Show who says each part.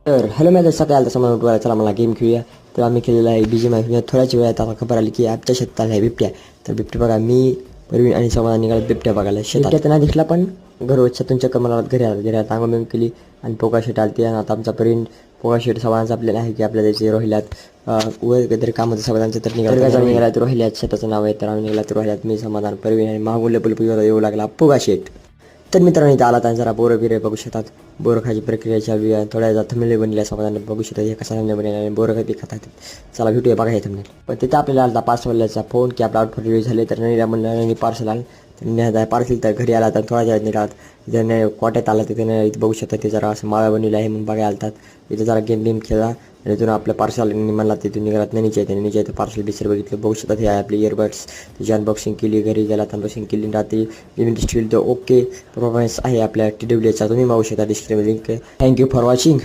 Speaker 1: तर hello match सकाळी आला तसं मला चला मला गेम खेळूया. तर आम्ही खेळलेला आहे बीजी मॅच. थोड्याच वेळात आता खबर आली की ॲपच्या शेतात आहे बिबट्या. तर बिबट्या बघा मी परवीन आणि समाधान निघाला बिबट्या बघायला. शेतात त्यांना दिसला पण घर छतून चक्कर मला घरी आला आंघोळ केली आणि पोका शेट आलती. आणि आता आमचा परवीन पोका शेट समाधानचा आपल्याला आहे की आपल्याला त्याचे रोहिल्यात वर काहीतरी कामाचं समाधानचं तर निघाला तर रोहिल्यात शेताचं नाव आहे. तर आम्ही निघाला तर रोहिल्यात मी समाधान परवीन आणि मागून लपलपी येऊ लागला पोगा शेट. तर मित्रांनो इथं आला तर जरा बोरं बिरे बघू शकतात. बोरं खायची प्रक्रिया चालू आहे. थोड्या वेळात थंबनेल बनले समाधान बघू शकतात. हे कसा थंबनेल बनले आणि बोरं कधी खातात. चला भेटूया बघा हे थंबनेल. पण तिथं आपल्याला आला पार्सलवाल्याचा फोन की आपला आउटफिट रिलीज झाले. तर नवीन म्हणलं नवीन पार्सल आलं. तर पार्सल तर घरी आला तर थोड्या वेळात निघालात. इथं कोट्यात आला तिथे इथं बघू शकतात. ते जरा असं माळा बनवलं आहे म्हणून बघायला आलतात. इथं जरा गेम खेळला आणि तिथून आपलं पार्सल म्हणला तिथून निघालात नॅनीच्या आहे. नॅनीच्या इथं पार्सल बिसर बघितलं बघू शकतात. हे आपले इयरबड्स त्याची अनबॉक्सिंग केली. घरी गेला अनबॉक्सिंग केली. रात्री लिमिटेड स्टील तर ओके परफॉर्मन्स आहे आपल्या TWLचा. तुम्ही मागू शकता description link. Thank you for watching.